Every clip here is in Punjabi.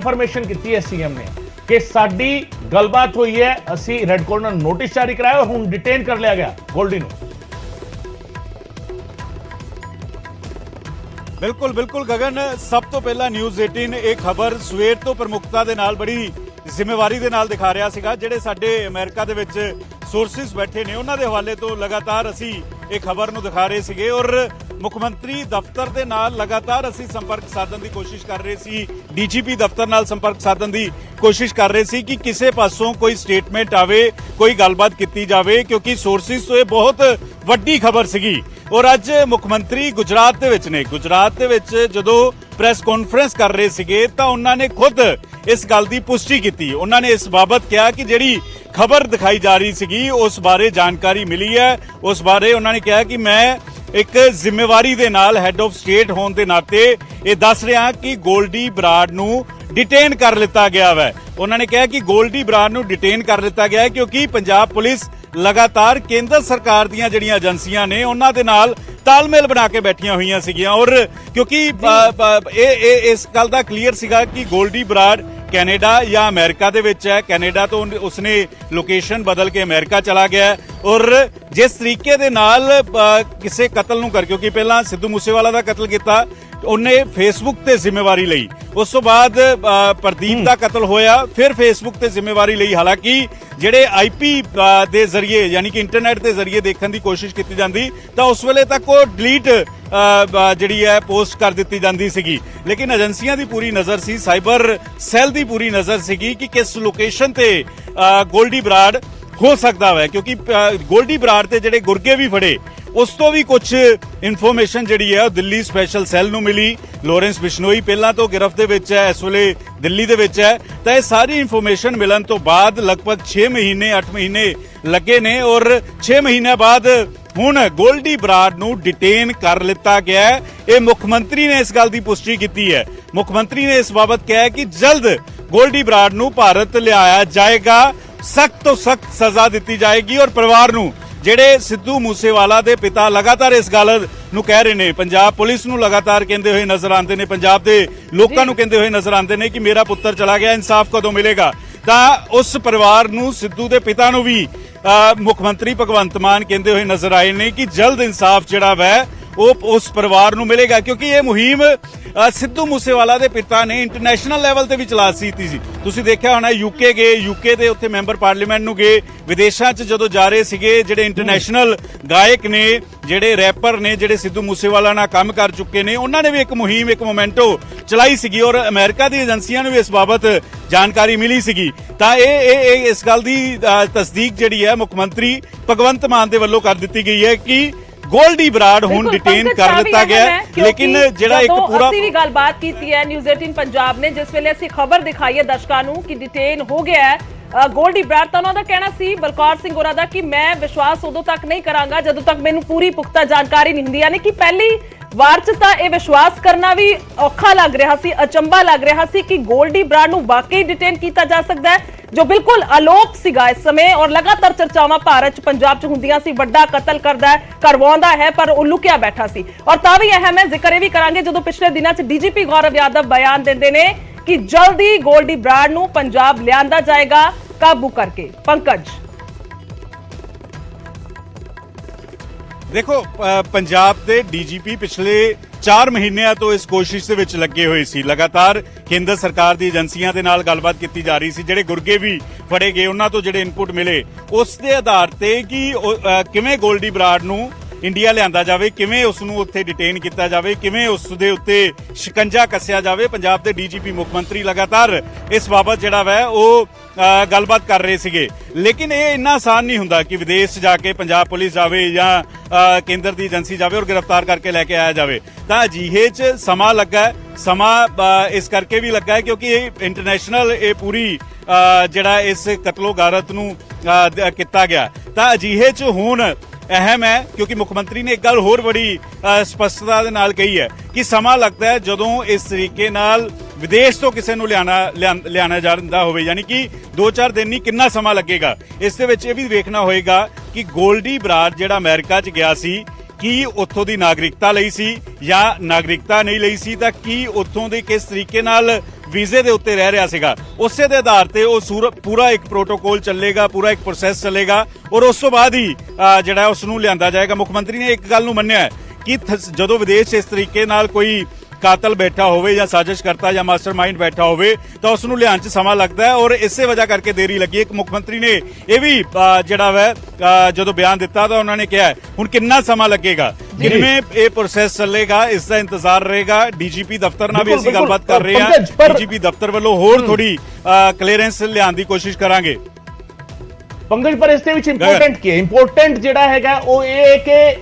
ਇਨਫੋਰਮੇਸ਼ਨ ਕੀਤੀ ਹੈ ਸੀਐਮ ਨੇ ਕਿ ਸਾਡੀ ਗੱਲਬਾਤ ਹੋਈ ਹੈ, ਅਸੀਂ ਰੈੱਡ ਕਾਰਨਰ ਨੋਟਿਸ ਜਾਰੀ ਕਰਾਇਆ, ਹੁਣ ਡਿਟੇਨ ਕਰ ਲਿਆ ਗਿਆ ਗੋਲਡੀ ਨੂੰ। बिल्कुल बिल्कुल गगन, सब तो पहला न्यूज़ 18 ਇਹ ਖਬਰ ਸਵੇਰ ਤੋਂ ਪ੍ਰਮੁੱਖਤਾ ਦੇ ਨਾਲ ਬੜੀ ਜ਼ਿੰਮੇਵਾਰੀ ਦੇ ਨਾਲ ਦਿਖਾ ਰਿਹਾ ਸੀਗਾ। ਜਿਹੜੇ ਸਾਡੇ ਅਮਰੀਕਾ ਦੇ ਵਿੱਚ ਸੋਰਸਿਸ ਬੈਠੇ ਨੇ ਉਹਨਾਂ ਦੇ ਹਵਾਲੇ ਤੋਂ ਲਗਾਤਾਰ ਅਸੀਂ ਇਹ ਖਬਰ ਨੂੰ ਦਿਖਾ ਰਹੇ ਸੀਗੇ ਔਰ ਮੁੱਖ ਮੰਤਰੀ ਦਫ਼ਤਰ ਦੇ ਨਾਲ ਲਗਾਤਾਰ ਅਸੀਂ ਸੰਪਰਕ ਸਾਧਣ ਦੀ ਕੋਸ਼ਿਸ਼ ਕਰ ਰਹੇ ਸੀ, ਡੀਜੀਪੀ ਦਫ਼ਤਰ ਨਾਲ ਸੰਪਰਕ ਸਾਧਣ ਦੀ ਕੋਸ਼ਿਸ਼ ਕਰ ਰਹੇ ਸੀ ਕਿ ਕਿਸੇ ਪਾਸੋਂ ਕੋਈ ਸਟੇਟਮੈਂਟ ਆਵੇ, ਕੋਈ ਗੱਲਬਾਤ ਕੀਤੀ ਜਾਵੇ, ਕਿਉਂਕਿ ਸੋਰਸਿਸ ਤੋਂ ਇਹ ਬਹੁਤ ਵੱਡੀ ਖਬਰ ਸੀਗੀ। ਔਰ ਅੱਜ ਮੁੱਖ ਮੰਤਰੀ ਗੁਜਰਾਤ ਦੇ ਵਿੱਚ ਨੇ। ਗੁਜਰਾਤ ਦੇ ਵਿੱਚ ਜਦੋਂ ਪ੍ਰੈਸ ਕਾਨਫਰੰਸ ਕਰ ਰਹੇ ਸੀਗੇ ਤਾਂ ਉਹਨਾਂ ਨੇ ਖੁਦ ਇਸ ਗੱਲ ਦੀ ਪੁਸ਼ਟੀ ਕੀਤੀ। ਉਹਨਾਂ ਨੇ ਇਸ ਬਾਬਤ ਕਿਹਾ ਕਿ ਜਿਹੜੀ ਖਬਰ ਦਿਖਾਈ ਜਾ ਰਹੀ ਸੀਗੀ ਉਸ ਬਾਰੇ ਜਾਣਕਾਰੀ ਮਿਲੀ ਹੈ। ਉਸ ਬਾਰੇ ਉਹਨਾਂ ਨੇ ਕਿਹਾ ਕਿ ਮੈਂ ਇੱਕ ਜ਼ਿੰਮੇਵਾਰੀ ਦੇ ਨਾਲ ਹੈੱਡ ਆਫ ਸਟੇਟ ਹੋਣ ਦੇ ਨਾਤੇ ਇਹ ਦੱਸ ਰਿਹਾ ਕਿ ਗੋਲਡੀ ਬਰਾੜ ਨੂੰ ਡਿਟੇਨ ਕਰ ਲਿੱਤਾ ਗਿਆ ਹੈ। ਉਹਨਾਂ ਨੇ ਕਿਹਾ ਕਿ ਗੋਲਡੀ ਬਰਾੜ ਨੂੰ ਡਿਟੇਨ ਕਰ ਲਿੱਤਾ ਗਿਆ ਹੈ ਕਿਉਂਕਿ ਪੰਜਾਬ ਪੁਲਿਸ ਲਗਾਤਾਰ ਕੇਂਦਰ ਸਰਕਾਰ ਦੀਆਂ ਜਿਹੜੀਆਂ ਏਜੰਸੀਆਂ ਨੇ ਉਹਨਾਂ ਦੇ ਨਾਲ ਤਾਲਮੇਲ ਬਣਾ ਕੇ ਬੈਠੀਆਂ ਹੋਈਆਂ ਸੀਗੀਆਂ ਔਰ ਕਿਉਂਕਿ ਇਹ ਇਸ ਗੱਲ ਦਾ ਕਲੀਅਰ ਸੀਗਾ ਕਿ ਗੋਲਡੀ ਬਰਾੜ ਕੈਨੇਡਾ ਜਾਂ ਅਮਰੀਕਾ ਦੇ ਵਿੱਚ ਹੈ। ਕੈਨੇਡਾ ਤੋਂ ਉਸਨੇ ਲੋਕੇਸ਼ਨ ਬਦਲ ਕੇ ਅਮਰੀਕਾ ਚਲਾ ਗਿਆ ਔਰ ਜਿਸ ਤਰੀਕੇ ਦੇ ਨਾਲ ਕਿਸੇ ਕਤਲ ਨੂੰ ਕਿਉਂਕਿ ਪਹਿਲਾਂ ਸਿੱਧੂ ਮੂਸੇਵਾਲਾ ਦਾ ਕਤਲ ਕੀਤਾ ਉਹਨੇ ਫੇਸਬੁੱਕ ਤੇ ਜ਼ਿੰਮੇਵਾਰੀ ਲਈ, ਉਸ ਤੋਂ ਬਾਅਦ ਪ੍ਰਦੀਪ ਦਾ ਕਤਲ ਹੋਇਆ ਫਿਰ ਫੇਸਬੁੱਕ ਤੇ ਜ਼ਿੰਮੇਵਾਰੀ ਲਈ। ਹਾਲਾਂਕਿ ਜਿਹੜੇ ਆਈਪੀ ਦੇ ਜ਼ਰੀਏ ਯਾਨੀ ਕਿ ਇੰਟਰਨੈਟ ਦੇ ਜ਼ਰੀਏ ਦੇਖਣ ਦੀ ਕੋਸ਼ਿਸ਼ ਕੀਤੀ ਜਾਂਦੀ ਤਾਂ ਉਸ ਵੇਲੇ ਤੱਕ ਉਹ ਡਿਲੀਟ ਜਿਹੜੀ ਹੈ ਪੋਸਟ ਕਰ ਦਿੱਤੀ ਜਾਂਦੀ ਸੀਗੀ। ਲੇਕਿਨ ਏਜੰਸੀਆਂ ਦੀ ਪੂਰੀ ਨਜ਼ਰ ਸੀ, ਸਾਈਬਰ ਸੈੱਲ ਦੀ ਪੂਰੀ ਨਜ਼ਰ ਸੀਗੀ ਕਿ ਕਿਸ ਲੋਕੇਸ਼ਨ ਤੇ ਗੋਲਡੀ ਬਰਾੜ ਹੋ ਸਕਦਾ ਹੈ ਕਿਉਂਕਿ ਗੋਲਡੀ ਬਰਾੜ ਤੇ ਜਿਹੜੇ ਗੁਰਗੇ ਵੀ ਫੜੇ ਉਸ ਤੋਂ ਵੀ ਕੁਝ ਇਨਫੋਰਮੇਸ਼ਨ ਜਿਹੜੀ ਹੈ ਉਹ ਦਿੱਲੀ ਸਪੈਸ਼ਲ ਸੈੱਲ ਨੂੰ ਮਿਲੀ। ਲੋਰੈਂਸ ਬਿਸ਼ਨੋਈ ਪਹਿਲਾਂ ਤੋਂ ਗਿਰਫਤ ਦੇ ਵਿੱਚ ਹੈ, ਇਸ ਵੇਲੇ ਦਿੱਲੀ ਦੇ ਵਿੱਚ ਹੈ। ਤਾਂ ਇਹ ਸਾਰੀ ਇਨਫੋਰਮੇਸ਼ਨ ਮਿਲਣ ਤੋਂ ਬਾਅਦ ਲਗਭਗ 6 ਮਹੀਨੇ 8 ਮਹੀਨੇ ਲੱਗੇ ਨੇ ਔਰ 6 ਮਹੀਨਿਆਂ ਬਾਅਦ ਹੁਣ ਗੋਲਡੀ ਬਰਾੜ ਨੂੰ ਡਿਟੇਨ ਕਰ ਲਿੱਤਾ ਗਿਆ ਹੈ। ਇਹ ਮੁੱਖ ਮੰਤਰੀ ਨੇ ਇਸ ਗੱਲ ਦੀ ਪੁਸ਼ਟੀ ਕੀਤੀ ਹੈ। ਮੁੱਖ ਮੰਤਰੀ ਨੇ ਇਸ ਬਾਬਤ ਕਿਹਾ ਕਿ ਜਲਦ ਗੋਲਡੀ ਬਰਾੜ ਨੂੰ ਭਾਰਤ ਲਿਆਇਆ ਜਾਏਗਾ, ਸਖਤ ਤੋਂ ਸਖਤ ਸਜ਼ਾ ਦਿੱਤੀ ਜਾਏਗੀ ਔਰ ਪਰਿਵਾਰ ਨੂੰ ਜਿਹੜੇ ਸਿੱਧੂ ਮੂਸੇਵਾਲਾ ਦੇ ਪਿਤਾ ਲਗਾਤਾਰ ਇਸ ਗੱਲ ਨੂੰ ਕਹਿ ਰਹੇ ਨੇ, ਪੰਜਾਬ ਪੁਲਿਸ ਨੂੰ ਲਗਾਤਾਰ ਕਹਿੰਦੇ ਹੋਏ ਨਜ਼ਰ ਆਉਂਦੇ ਨੇ, ਪੰਜਾਬ ਦੇ ਲੋਕਾਂ ਨੂੰ ਕਹਿੰਦੇ ਹੋਏ ਨਜ਼ਰ ਆਉਂਦੇ ਨੇ ਕਿ ਮੇਰਾ ਪੁੱਤਰ ਚਲਾ ਗਿਆ, ਇਨਸਾਫ ਕਦੋਂ ਮਿਲੇਗਾ। ਤਾਂ ਉਸ ਪਰਿਵਾਰ ਨੂੰ, ਸਿੱਧੂ ਦੇ ਪਿਤਾ ਨੂੰ ਵੀ ਮੁੱਖ ਮੰਤਰੀ ਭਗਵੰਤ ਮਾਨ ਕਹਿੰਦੇ ਹੋਏ ਨਜ਼ਰ ਆਏ ਨੇ ਕਿ ਜਲਦ ਇਨਸਾਫ ਜਿਹੜਾ ਵੈ ਉਹ ਉਸ ਪਰਿਵਾਰ ਨੂੰ ਮਿਲੇਗਾ ਕਿਉਂਕਿ ਇਹ ਮੁਹਿੰਮ ਸਿੱਧੂ ਮੂਸੇਵਾਲਾ ਦੇ ਪਿਤਾ ਨੇ ਇੰਟਰਨੈਸ਼ਨਲ ਲੈਵਲ ਤੇ ਵੀ ਚਲਾ ਦਿੱਤੀ ਸੀ। ਤੁਸੀਂ ਦੇਖਿਆ ਹੋਣਾ ਯੂਕੇ ਗਏ, ਯੂਕੇ ਦੇ ਉੱਥੇ ਮੈਂਬਰ ਪਾਰਲੀਮੈਂਟ ਨੂੰ ਗਏ, ਵਿਦੇਸ਼ਾਂ 'ਚ ਜਦੋਂ ਜਾ ਰਹੇ ਸੀਗੇ ਜਿਹੜੇ ਇੰਟਰਨੈਸ਼ਨਲ ਗਾਇਕ ਨੇ, ਜਿਹੜੇ ਰੈਪਰ ਨੇ, ਜਿਹੜੇ ਸਿੱਧੂ ਮੂਸੇਵਾਲਾ ਨਾਲ ਕੰਮ ਕਰ ਚੁੱਕੇ ਨੇ, ਉਹਨਾਂ ਨੇ ਵੀ ਇੱਕ ਮੁਹਿੰਮ, ਇੱਕ ਮੋਮੈਂਟੋ ਚਲਾਈ ਸੀਗੀ ਔਰ ਅਮਰੀਕਾ ਦੀ ਏਜੰਸੀਆਂ ਨੂੰ ਵੀ ਇਸ ਬਾਬਤ ਜਾਣਕਾਰੀ ਮਿਲੀ ਸੀਗੀ। ਤਾਂ ਇਹ ਇਸ ਗੱਲ ਦੀ ਤਸਦੀਕ ਜਿਹੜੀ ਹੈ ਮੁੱਖ ਮੰਤਰੀ ਭਗਵੰਤ ਮਾਨ ਦੇ ਵੱਲੋਂ ਕਰ ਦਿੱਤੀ ਗਈ ਹੈ ਕਿ ਗੋਲਡੀ ਬਰਾੜ ਹੁਣ ਡਿਟੇਨ ਕਰ ਲਿੱਤਾ ਗਿਆ। ਲੇਕਿਨ ਜਿਹੜਾ ਇੱਕ ਪੂਰਾ ਅਸੀਂ ਵੀ ਗੱਲਬਾਤ ਕੀਤੀ ਹੈ ਨਿਊਜ਼ 18 ਪੰਜਾਬ ਨੇ, ਜਿਸ ਵੇਲੇ ਅਸੀਂ ਖਬਰ ਦਿਖਾਈ ਹੈ ਦਰਸ਼ਕਾਂ ਨੂੰ ਕਿ ਡਿਟੇਨ ਹੋ ਗਿਆ ਹੈ ਗੋਲਡੀ ਬਰਾੜ, ਤਾਂ ਉਹਨਾਂ ਦਾ ਕਹਿਣਾ ਸੀ ਬਲਕੌਰ ਸਿੰਘ ਹੋਰਾਂ ਦਾ ਕਿ ਮੈਂ ਵਿਸ਼ਵਾਸ ਉਦੋਂ ਤੱਕ ਨਹੀਂ ਕਰਾਂਗਾ ਜਦੋਂ ਤੱਕ ਮੈਨੂੰ ਪੂਰੀ ਪੁਖਤਾ ਜਾਣਕਾਰੀ ਨਹੀਂ ਹੁੰਦੀ। ਯਾਨੀ ਕਿ ਪਹਿਲੀ ਵਾਰ 'ਚ ਤਾਂ ਇਹ ਵਿਸ਼ਵਾਸ ਕਰਨਾ ਵੀ ਔਖਾ ਲੱਗ ਰਿਹਾ ਸੀ, ਅਚੰਭਾ ਲੱਗ ਰਿਹਾ ਸੀ ਕਿ ਗੋਲਡੀ ਬਰਾੜ ਨੂੰ ਵਾਕਈ ਡਿਟੇਨ ਕੀਤਾ ਜਾ ਸਕਦਾ ਹੈ ਜੋ ਬਿਲਕੁਲ ਅਲੋਪ ਸੀਗਾ ਇਸ ਸਮੇਂ ਔਰ ਲਗਾਤਾਰ ਚਰਚਾਵਾਂ ਭਾਰਤ 'ਚ ਪੰਜਾਬ 'ਚ ਹੁੰਦੀਆਂ ਸੀ, ਵੱਡਾ ਕਤਲ ਕਰਵਾਉਂਦਾ ਹੈ ਪਰ ਉਹ ਲੁਕਿਆ ਬੈਠਾ ਸੀ। ਔਰ ਤਾਂ ਵੀ ਅਹਿਮ ਹੈ, ਜ਼ਿਕਰ ਇਹ ਵੀ ਕਰਾਂਗੇ ਜਦੋਂ ਪਿਛਲੇ ਦਿਨਾਂ 'ਚ ਡੀਜੀਪੀ ਗੌਰਵ ਯਾਦਵ ਬਿਆਨ ਦਿੰਦੇ ਨੇ ਕਿ ਜਲਦੀ ਗੋਲਡੀ ਬਰਾੜ ਨੂੰ ਪੰਜਾਬ ਲਿਆਂਦਾ ਜਾਏਗਾ ਕਾਬੂ ਕਰਕੇ। ਪੰਕਜ ਦੇਖੋ, ਪੰਜਾਬ ਦੇ ਡੀਜੀਪੀ ਪਿਛਲੇ 4 ਮਹੀਨਿਆਂ ਤੋਂ ਇਸ ਕੋਸ਼ਿਸ਼ ਦੇ ਵਿੱਚ ਲੱਗੇ ਹੋਏ ਸੀ। ਲਗਾਤਾਰ ਕੇਂਦਰ ਸਰਕਾਰ ਦੀ ਏਜੰਸੀਆਂ ਦੇ ਨਾਲ ਗੱਲਬਾਤ ਕੀਤੀ ਜਾ ਰਹੀ ਸੀ। ਜਿਹੜੇ ਗੁਰਗੇ ਵੀ ਫੜੇ ਗਏ ਉਹਨਾਂ ਤੋਂ ਜਿਹੜੇ ਇਨਪੁਟ ਮਿਲੇ ਉਸ ਦੇ ਆਧਾਰ ਤੇ ਕਿ ਕਿਵੇਂ ਗੋਲਡੀ ਬਰਾੜ ਨੂੰ ਇੰਡੀਆ ਲਿਆਂਦਾ ਜਾਵੇ, ਕਿਵੇਂ ਉਸ ਨੂੰ ਉੱਥੇ ਡਿਟੇਨ ਕੀਤਾ ਜਾਵੇ, ਕਿਵੇਂ ਉਸ ਦੇ ਉੱਤੇ ਸ਼ਿਕੰਜਾ ਕੱਸਿਆ ਜਾਵੇ। ਪੰਜਾਬ ਦੇ ਡੀਜੀਪੀ ਮੁੱਖ ਮੰਤਰੀ ਲਗਾਤਾਰ ਇਸ ਬਾਬਤ ਜਿਹੜਾ ਵੈ ਉਹ ਗੱਲਬਾਤ ਕਰ ਰਹੇ ਸੀਗੇ। ਲੇਕਿਨ ਇਹ ਇੰਨਾ ਆਸਾਨ ਨਹੀਂ ਹੁੰਦਾ ਕਿ ਵਿਦੇਸ਼ ਜਾ ਕੇ ਪੰਜਾਬ ਪੁਲਿਸ ਜਾਵੇ ਜਾਂ ਕੇਂਦਰ ਦੀ ਏਜੰਸੀ ਜਾਵੇ ਔਰ ਗ੍ਰਿਫਤਾਰ ਕਰਕੇ ਲੈ ਕੇ ਆਇਆ ਜਾਵੇ। ਤਾਂ ਅਜਿਹੇ 'ਚ ਸਮਾਂ ਲੱਗਾ ਹੈ। ਸਮਾਂ ਇਸ ਕਰਕੇ ਵੀ ਲੱਗਾ ਹੈ ਕਿਉਂਕਿ ਇਹ ਇੰਟਰਨੈਸ਼ਨਲ ਇਹ ਪੂਰੀ ਜਿਹੜਾ ਇਸ ਕਤਲੋਗਾਰਤ ਨੂੰ ਕੀਤਾ ਗਿਆ। ਤਾਂ ਅਜਿਹੇ 'ਚ ਹੁਣ ਅਹਿਮ ਹੈ ਕਿਉਂਕਿ ਮੁੱਖ ਮੰਤਰੀ ਨੇ ਇੱਕ ਗੱਲ ਹੋਰ ਬੜੀ ਸਪਸ਼ਟਤਾ ਦੇ ਨਾਲ ਕਹੀ ਹੈ ਕਿ ਸਮਾਂ ਲੱਗਦਾ ਹੈ ਜਦੋਂ ਇਸ ਤਰੀਕੇ ਨਾਲ ਵਿਦੇਸ਼ ਤੋਂ ਕਿਸੇ ਨੂੰ ਲਿਆਣਾ ਜਾਂਦਾ ਹੋਵੇ, ਯਾਨੀ ਕਿ 2-4 ਦਿਨ ਨਹੀਂ, ਕਿੰਨਾ ਸਮਾਂ ਲੱਗੇਗਾ। ਇਸ ਦੇ ਵਿੱਚ ਇਹ ਵੀ ਵੇਖਣਾ ਹੋਏਗਾ ਕਿ ਗੋਲਡੀ ਬਰਾੜ ਜਿਹੜਾ ਅਮਰੀਕਾ 'ਚ ਗਿਆ ਸੀ ਕੀ ਉੱਥੋਂ ਦੀ ਨਾਗਰਿਕਤਾ ਲਈ ਸੀ ਜਾਂ ਨਾਗਰਿਕਤਾ ਨਹੀਂ ਲਈ ਸੀ, ਤਾਂ ਕੀ ਉੱਥੋਂ ਦੇ ਕਿਸ ਤਰੀਕੇ ਨਾਲ ਵੀਜ਼ੇ ਦੇ ਉੱਤੇ ਰਹਿ ਰਿਹਾ ਸੀਗਾ, ਉਸੇ ਦੇ ਆਧਾਰ ਤੇ ਉਹ ਪੂਰਾ ਇੱਕ ਪ੍ਰੋਟੋਕੋਲ ਚੱਲੇਗਾ, ਪੂਰਾ ਇੱਕ ਪ੍ਰੋਸੈਸ ਚੱਲੇਗਾ ਔਰ ਉਸ ਤੋਂ ਬਾਅਦ ਹੀ ਜਿਹੜਾ ਉਸ ਨੂੰ ਲਿਆਂਦਾ ਜਾਏਗਾ। ਮੁੱਖ ਮੰਤਰੀ ਨੇ ਇੱਕ ਗੱਲ ਨੂੰ ਮੰਨਿਆ ਹੈ ਕਿ ਜਦੋਂ ਵਿਦੇਸ਼ ਇਸ ਤਰੀਕੇ ਨਾਲ ਕੋਈ ਕਾਤਲ ਬੈਠਾ ਹੋਵੇ ਜਾਂ ਸਾਜ਼ਿਸ਼ ਕਰਤਾ ਜਾਂ ਮਾਸਟਰਮਾਈਂਡ ਬੈਠਾ ਹੋਵੇ ਤਾਂ ਉਸ ਨੂੰ ਲਿਆਉਣ 'ਚ ਸਮਾਂ ਲੱਗਦਾ ਹੈ ਔਰ ਇਸੇ ਵਜ੍ਹਾ ਕਰਕੇ ਦੇਰੀ ਲੱਗੀ। ਇੱਕ ਮੁੱਖ ਮੰਤਰੀ ਨੇ ਇਹ ਵੀ ਜਿਹੜਾ ਵਾ ਜਦੋਂ ਬਿਆਨ ਦਿੱਤਾ ਤਾਂ ਉਹਨਾਂ ਨੇ ਕਿਹਾ ਹੁਣ ਕਿੰਨਾ ਸਮਾਂ ਲੱਗੇਗਾ, ਕਿਵੇਂ ਇਹ ਪ੍ਰੋਸੈਸ ਚੱਲੇਗਾ, ਇਸ ਦਾ ਇੰਤਜ਼ਾਰ ਰਹੇਗਾ। ਡੀਜੀਪੀ ਦਫ਼ਤਰ ਨਾਲ ਵੀ ਅਸੀਂ ਗੱਲਬਾਤ ਕਰ ਰਹੇ ਹਾਂ, ਡੀਜੀਪੀ ਦਫ਼ਤਰ ਵੱਲੋਂ ਹੋਰ ਥੋੜੀ ਕਲੀਅਰੈਂਸ ਲਿਆਉਣ ਦੀ ਕੋਸ਼ਿਸ਼ ਕਰਾਂਗੇ। ਪੰਕਜ, ਪਰ ਇਸ ਦੇ ਵਿੱਚ ਇੰਪੋਰਟੈਂਟ ਕੀ ਹੈ? ਇੰਪੋਰਟੈਂਟ ਜਿਹੜਾ ਹੈਗਾ ਉਹ ਇਹ ਹੈ ਕਿ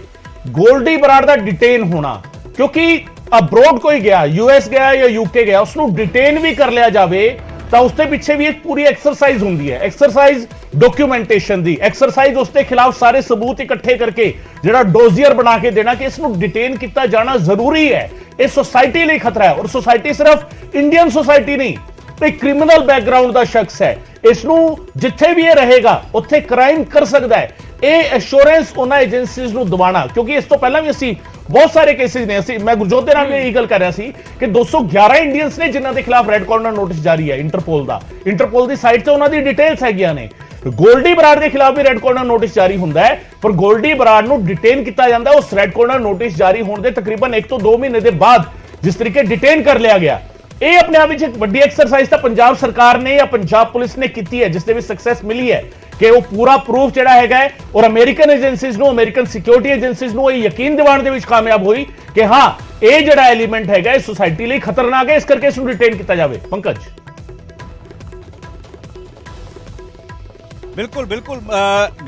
ਗੋਲਡੀ ਬਰਾੜ ਦਾ ਡਿਟੇਨ ਹੋਣਾ, ਕਿਉਂਕਿ ਅਬਰੋਡ ਕੋਈ ਗਿਆ, ਯੂਐਸ ਗਿਆ ਜਾਂ ਯੂਕੇ ਗਿਆ, ਉਸ ਨੂੰ ਡਿਟੇਨ ਵੀ ਕਰ ਲਿਆ ਜਾਵੇ ਤਾਂ ਉਸ ਦੇ ਪਿੱਛੇ ਵੀ ਇੱਕ ਪੂਰੀ ਐਕਸਰਸਾਈਜ਼ ਹੁੰਦੀ ਹੈ, ਐਕਸਰਸਾਈਜ਼ ਡਾਕੂਮੈਂਟੇਸ਼ਨ ਦੀ, ਐਕਸਰਸਾਈਜ਼ ਉਸ ਦੇ ਖਿਲਾਫ ਸਾਰੇ ਸਬੂਤ ਇਕੱਠੇ ਕਰਕੇ ਜਿਹੜਾ ਡੋਜ਼ੀਅਰ ਬਣਾ ਕੇ ਦੇਣਾ ਕਿ ਇਸ ਨੂੰ ਡਿਟੇਨ ਕੀਤਾ ਜਾਣਾ ਜ਼ਰੂਰੀ ਹੈ। ਇਹ ਸੋਸਾਇਟੀ ਲਈ ਖਤਰਾ ਹੈ ਔਰ ਸੋਸਾਇਟੀ ਸਿਰਫ ਇੰਡੀਅਨ ਸੋਸਾਇਟੀ ਨਹੀਂ, ਇੱਕ ਕ੍ਰਿਮੀਨਲ ਬੈਕਗ੍ਰਾਉਂਡ ਦਾ ਸ਼ਖਸ ਹੈ, ਇਸ ਨੂੰ ਜਿੱਥੇ ਵੀ ਇਹ ਰਹੇਗਾ ਉੱਥੇ ਕ੍ਰਾਈਮ ਕਰ ਸਕਦਾ ਹੈ। ਇਹ ਐਸ਼ੋਰੈਂਸ ਉਹਨਾਂ ਏਜੰਸੀਜ਼ ਨੂੰ ਦਿਵਾਣਾ, ਕਿਉਂਕਿ ਇਸ ਤੋਂ ਪਹਿਲਾਂ ਵੀ ਅਸੀਂ ਬਹੁਤ ਸਾਰੇ ਕੇਸਿਸ ਨੇ, ਮੈਂ ਗੁਰਜੋਤ ਦੇ ਨਾਲ ਵੀ ਇਹ ਗੱਲ ਕਰ ਰਿਹਾ ਸੀ ਕਿ 211 ਇੰਡੀਅਨਸ ਨੇ ਜਿਨ੍ਹਾਂ ਦੇ ਖਿਲਾਫ ਰੈੱਡ ਕਾਰਨਰ ਨੋਟਿਸ ਜਾਰੀ ਹੈ ਇੰਟਰਪੋਲ ਦਾ, ਇੰਟਰਪੋਲ ਦੀ ਸਾਈਟ ਤੇ ਉਹਨਾਂ ਦੀ ਡਿਟੇਲਸ ਹੈਗੀਆਂ ਨੇ। ਗੋਲਡੀ ਬਰਾੜ ਦੇ ਖਿਲਾਫ ਵੀ ਰੈੱਡ ਕਾਰਨਰ ਨੋਟਿਸ ਜਾਰੀ ਹੁੰਦਾ ਹੈ, ਪਰ ਗੋਲਡੀ ਬਰਾੜ ਨੂੰ ਡਿਟੇਨ ਕੀਤਾ ਜਾਂਦਾ ਉਸ ਰੈੱਡ ਕਾਰਨਰ ਨੋਟਿਸ ਜਾਰੀ ਹੋਣ ਦੇ ਤਕਰੀਬਨ 1 ਤੋਂ 2 ਮਹੀਨੇ ਦੇ ਬਾਅਦ ਜਿਸ ਤਰੀਕੇ ਡਿਟੇਨ ਕਰ ਲਿਆ ਗਿਆ। ਇਹ ਆਪਣੇ ਆਪ ਵਿੱਚ ਇੱਕ ਵੱਡੀ ਐਕਸਰਸਾਈਜ਼ ਤਾਂ ਪੰਜਾਬ ਸਰਕਾਰ ਨੇ ਜਾਂ ਪੰਜਾਬ ਪੁਲਿਸ ਨੇ ਕੀਤੀ ਹੈ, ਜਿਸ ਦੇ ਵਿੱਚ ਸਕਸੈਸ ਮਿਲੀ ਹੈ ਕਿ ਉਹ ਪੂਰਾ ਪ੍ਰੂਫ ਜਿਹੜਾ ਹੈਗਾ ਔਰ ਅਮਰੀਕਨ ਏਜੰਸੀਜ਼ ਨੂੰ, ਅਮਰੀਕਨ ਸਿਕਿਉਰਿਟੀ ਏਜੰਸੀਜ਼ ਨੂੰ ਇਹ ਯਕੀਨ ਦਿਵਾਉਣ ਦੇ ਵਿੱਚ ਕਾਮਯਾਬ ਹੋਈ ਕਿ ਹਾਂ ਇਹ ਜਿਹੜਾ ਐਲੀਮੈਂਟ ਹੈਗਾ ਇਹ ਸੋਸਾਇਟੀ ਲਈ ਖਤਰਨਾਕ ਹੈ, ਇਸ ਕਰਕੇ ਇਸ ਨੂੰ ਡਿਟੇਨ ਕੀਤਾ ਜਾਵੇ। ਪੰਕਜ, ਬਿਲਕੁਲ ਬਿਲਕੁਲ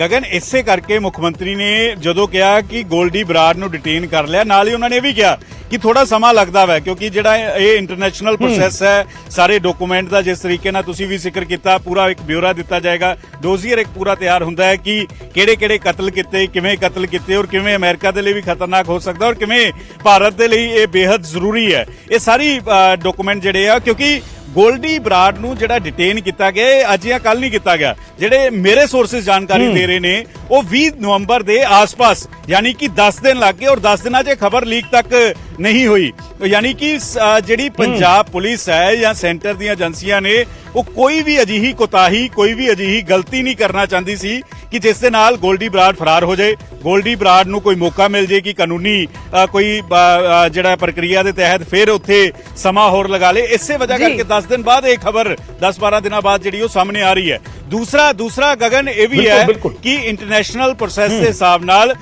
ਗਗਨ, ਇਸੇ ਕਰਕੇ ਮੁੱਖ ਮੰਤਰੀ ਨੇ ਜਦੋਂ ਕਿਹਾ ਕਿ ਗੋਲਡੀ ਬਰਾੜ ਨੂੰ ਡਿਟੇਨ ਕਰ ਲਿਆ, ਨਾਲ ਹੀ ਉਹਨਾਂ ਨੇ ਵੀ ਕਿਹਾ ਕਿ ਥੋੜਾ ਸਮਾਂ ਲੱਗਦਾ ਵਾ ਕਿਉਂਕਿ ਜਿਹੜਾ ਇਹ ਇੰਟਰਨੈਸ਼ਨਲ ਪ੍ਰੋਸੈਸ ਹੈ, ਸਾਰੇ ਡਾਕੂਮੈਂਟ ਦਾ ਜਿਸ ਤਰੀਕੇ ਨਾਲ ਤੁਸੀਂ ਵੀ ਜ਼ਿਕਰ ਕੀਤਾ, ਪੂਰਾ ਇੱਕ ਬਿਊਰਾ ਦਿੱਤਾ ਜਾਏਗਾ, ਡੋਜ਼ੀਅਰ ਇੱਕ ਪੂਰਾ ਤਿਆਰ ਹੁੰਦਾ ਹੈ ਕਿ ਕਿਹੜੇ ਕਿਹੜੇ ਕਤਲ ਕੀਤੇ, ਕਿਵੇਂ ਕਤਲ ਕੀਤੇ ਔਰ ਕਿਵੇਂ ਅਮਰੀਕਾ ਦੇ ਲਈ ਵੀ ਖਤਰਨਾਕ ਹੋ ਸਕਦਾ ਔਰ ਕਿਵੇਂ ਭਾਰਤ ਦੇ ਲਈ ਇਹ ਬੇहद ਜ਼ਰੂਰੀ ਹੈ। ਇਹ ਸਾਰੀ ਡਾਕੂਮੈਂਟ ਜਿਹੜੇ ਆ, ਕਿਉਂਕਿ ਗੋਲਡੀ ਬਰਾੜ ਨੂੰ ਜਿਹੜਾ ਡਿਟੇਨ ਕੀਤਾ ਗਿਆ ਅੱਜ ਜਾਂ ਕੱਲ ਨਹੀਂ ਕੀਤਾ ਗਿਆ, ਜਿਹੜੇ ਮੇਰੇ ਸੋਰਸਿਸ ਜਾਣਕਾਰੀ ਦੇ ਰਹੇ ਨੇ ਉਹ 20 ਨਵੰਬਰ ਦੇ ਆਸ-ਪਾਸ, ਯਾਨੀ ਕਿ 10 ਦਿਨ ਲੱਗ ਗਏ ਔਰ 10 ਦਿਨਾਂ 'ਚ ਇਹ ਖਬਰ ਲੀਕ ਤੱਕ ਨਹੀਂ ਹੋਈ। ਯਾਨੀ ਕਿ ਜਿਹੜੀ ਪੰਜਾਬ ਪੁਲਿਸ ਹੈ ਜਾਂ ਸੈਂਟਰ ਦੀਆਂ ਏਜੰਸੀਆਂ ਨੇ ਉਹ ਕੋਈ ਵੀ ਅਜਿਹੀ ਕੋਤਾਹੀ, ਕੋਈ ਵੀ ਅਜਿਹੀ ਗਲਤੀ ਨਹੀਂ ਕਰਨਾ ਚਾਹੁੰਦੀ ਸੀ ਕਿ ਜਿਸ ਦੇ ਨਾਲ ਗੋਲਡੀ ਬਰਾੜ ਫਰਾਰ ਹੋ ਜਾਏ, ਗੋਲਡੀ ਬਰਾੜ ਨੂੰ ਕੋਈ ਮੌਕਾ ਮਿਲ ਜਾਏ ਕਿ ਕਾਨੂੰਨੀ ਕੋਈ ਜਿਹੜਾ ਪ੍ਰਕਿਰਿਆ ਦੇ ਤਹਿਤ ਫਿਰ ਉੱਥੇ ਸਮਾਂ ਹੋਰ ਲਗਾ ਲੇ। ਇਸੇ ਵਜ੍ਹਾ ਕਰਕੇ 10 ਦਿਨ ਬਾਅਦ ਇਹ ਖਬਰ 10-12 ਦਿਨਾਂ ਬਾਅਦ ਜਿਹੜੀ ਉਹ ਸਾਹਮਣੇ ਆ ਰਹੀ ਹੈ। ਦੂਸਰਾ ਗਗਨ ਇਹ ਵੀ ਹੈ ਕਿ ਇੰਟਰਨੈਸ਼ਨਲ ਪ੍ਰੋਸੈਸ ਦੇ ਹਿਸਾਬ ਨਾਲ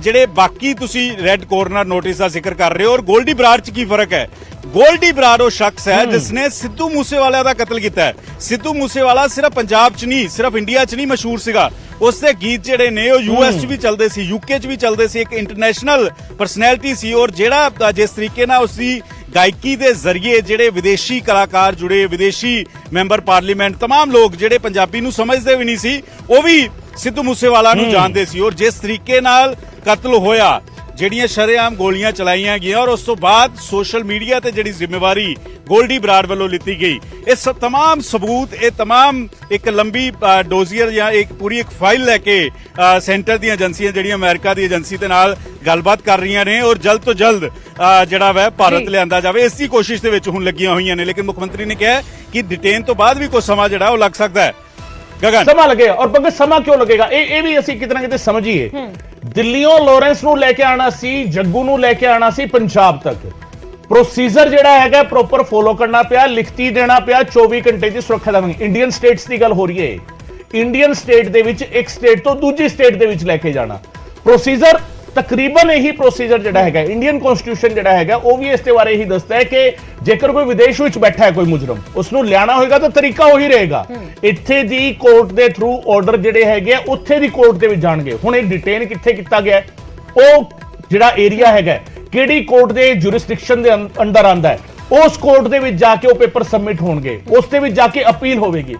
ਜਿਹੜੇ ਬਾਕੀ ਤੁਸੀਂ ਰੈੱਡ ਕਾਰਨਰ ਨੋਟਿਸ ਦਾ ਜ਼ਿਕਰ ਕਰ ਰਹੇ ਹੋ ਔਰ ਗੋਲਡੀ ਬਰਾੜ 'ਚ ਕੀ ਫਰਕ ਹੈ? ਗੋਲਡੀ ਬਰਾੜ ਉਹ ਸ਼ਖਸ ਹੈ ਜਿਸਨੇ ਸਿੱਧੂ ਮੂਸੇਵਾਲਾ ਦਾ ਕਤਲ ਕੀਤਾ ਹੈ। ਸਿੱਧੂ ਮੂਸੇਵਾਲਾ ਸਿਰਫ ਪੰਜਾਬ 'ਚ ਨਹੀਂ, ਸਿਰਫ ਇੰਡੀਆ 'ਚ ਨਹੀਂ ਮਸ਼ਹੂਰ ਸੀਗਾ, ਉਸ ਦੇ ਗੀਤ ਜਿਹੜੇ ਨੇ ਉਹ ਯੂਐਸ 'ਚ ਵੀ ਚੱਲਦੇ ਸੀ, ਯੂਕੇ 'ਚ ਵੀ ਚੱਲਦੇ ਸੀ, ਇੱਕ ਇੰਟਰਨੈਸ਼ਨਲ ਪਰਸਨੈਲਿਟੀ ਸੀ ਔਰ ਜਿਹੜਾ ਜਿਸ ਤਰੀਕੇ ਨਾਲ ਉਸ ਦੀ ਗਾਇਕੀ ਦੇ ਜ਼ਰੀਏ ਜਿਹੜੇ ਵਿਦੇਸ਼ੀ ਕਲਾਕਾਰ ਜੁੜੇ, ਵਿਦੇਸ਼ੀ ਮੈਂਬਰ ਪਾਰਲੀਮੈਂਟ, तमाम ਲੋਕ ਜਿਹੜੇ ਪੰਜਾਬੀ ਨੂੰ ਸਮਝਦੇ ਵੀ ਨਹੀਂ ਸੀ ਉਹ ਵੀ ਸਿੱਧੂ ਮੂਸੇਵਾਲਾ ਨੂੰ ਜਾਣਦੇ ਸੀ ਔਰ ਜਿਸ ਤਰੀਕੇ ਨਾਲ ਕਤਲ ਹੋਇਆ, ਜਿਹੜੀਆਂ ਸ਼ਰੇਆਮ ਗੋਲੀਆਂ ਚਲਾਈਆਂ ਗਈਆਂ ਔਰ ਉਸ ਤੋਂ ਬਾਅਦ ਸੋਸ਼ਲ ਮੀਡੀਆ ਤੇ ਜਿਹੜੀ ਜ਼ਿੰਮੇਵਾਰੀ ਗੋਲਡੀ ਬਰਾੜ ਵੱਲੋਂ ਲਿੱਤੀ ਗਈ, ਇਹ तमाम ਸਬੂਤ, ਇਹ तमाम ਇੱਕ ਲੰਬੀ ਡੋਜ਼ੀਅਰ ਜਾਂ ਇੱਕ ਪੂਰੀ ਇੱਕ ਫਾਈਲ ਲੈ ਕੇ ਸੈਂਟਰ ਦੀਆਂ ਏਜੰਸੀਆਂ ਜਿਹੜੀਆਂ ਅਮਰੀਕਾ ਦੀ ਏਜੰਸੀ ਦੇ ਨਾਲ ਗੱਲਬਾਤ ਕਰ ਰਹੀਆਂ ਨੇ ਔਰ ਜਲਦ ਤੋਂ ਜਲਦ ਜਿਹੜਾ ਵਾ ਭਾਰਤ ਲਿਆਂਦਾ ਜਾਵੇ, ਇਸ ਦੀ ਕੋਸ਼ਿਸ਼ ਦੇ ਵਿੱਚ ਹੁਣ ਲੱਗੀਆਂ ਹੋਈਆਂ ਨੇ। ਲੇਕਿਨ ਮੁੱਖ ਮੰਤਰੀ ਨੇ ਕਿਹਾ ਕਿ ਡਿਟੇਨ ਤੋਂ ਬਾਅਦ ਵੀ ਕੋਈ ਸਮਾਂ ਜਿਹੜਾ ਉਹ ਲੱਗ ਸਕਦਾ ਹੈ। ਗਗਨ, ਸਮਾਂ ਲੱਗੇਗਾ ਔਰ ਬੰਦੇ ਸਮਾਂ ਕਿਉਂ ਲੱਗੇਗਾ ਇਹ ਵੀ ਅਸੀਂ ਕਿਤੇ ਨਾ ਕਿਤੇ ਸਮਝੀਏ। ਦਿੱਲੀੋਂ ਲਾਰੈਂਸ ਨੂੰ ਲੈ ਕੇ ਆਣਾ ਸੀ, ਜੱਗੂ ਨੂੰ ਲੈ ਕੇ ਆਣਾ ਸੀ ਪੰਜਾਬ ਤੱਕ, ਪ੍ਰੋਸੀਜਰ ਜਿਹੜਾ ਹੈਗਾ ਪ੍ਰੋਪਰ ਫੋਲੋ ਕਰਨਾ ਪਿਆ, ਲਿਖਤੀ ਦੇਣਾ ਪਿਆ, 24 ਘੰਟੇ ਦੀ ਸੁਰੱਖਿਆ ਦੇਵਾਂਗੇ। ਇੰਡੀਅਨ ਸਟੇਟਸ ਦੀ ਗੱਲ ਹੋ ਰਹੀ ਹੈ, ਇੰਡੀਅਨ ਸਟੇਟ ਦੇ ਵਿੱਚ ਇੱਕ ਸਟੇਟ ਤੋਂ ਦੂਜੀ ਸਟੇਟ ਦੇ ਵਿੱਚ ਲੈ ਕੇ ਜਾਣਾ, ਪ੍ਰੋਸੀਜਰ ਤਕਰੀਬਨ ਇਹੀ ਪ੍ਰੋਸੀਜਰ ਜਿਹੜਾ ਹੈਗਾ ਇੰਡੀਅਨ ਕਨਸਟੀਟਿਊਸ਼ਨ ਜਿਹੜਾ ਹੈਗਾ ਉਹ ਵੀ ਇਸ ਦੇ ਬਾਰੇ ਹੀ ਦੱਸਦਾ ਹੈ ਕਿ ਜੇਕਰ ਕੋਈ ਵਿਦੇਸ਼ ਵਿੱਚ ਬੈਠਾ ਹੈ ਕੋਈ ਮੁਜਰਮ, ਉਸ ਨੂੰ ਲਿਆਣਾ ਹੋਏਗਾ ਤਾਂ ਤਰੀਕਾ ਉਹੀ ਰਹੇਗਾ। ਇੱਥੇ ਦੀ ਕੋਰਟ ਦੇ ਥਰੂ ਆਰਡਰ ਜਿਹੜੇ ਹੈਗੇ ਉੱਥੇ ਦੀ ਕੋਰਟ ਦੇ ਵਿੱਚ ਜਾਣਗੇ। ਹੁਣ ਇਹ ਡਿਟੇਨ ਕਿੱਥੇ ਕੀਤਾ ਗਿਆ, ਉਹ ਜਿਹੜਾ ਏਰੀਆ ਹੈਗਾ ਕਿਹੜੀ ਕੋਰਟ ਦੇ ਜੁਰਿਸਡਿਕਸ਼ਨ ਦੇ ਅੰਡਰ ਆਂਦਾ ਹੈ, ਉਸ ਕੋਰਟ ਦੇ ਵਿੱਚ ਜਾ ਕੇ ਉਹ ਪੇਪਰ ਸਬਮਿਟ ਹੋਣਗੇ, ਉਸ ਦੇ ਵਿੱਚ ਜਾ ਕੇ ਅਪੀਲ ਹੋਵੇਗੀ।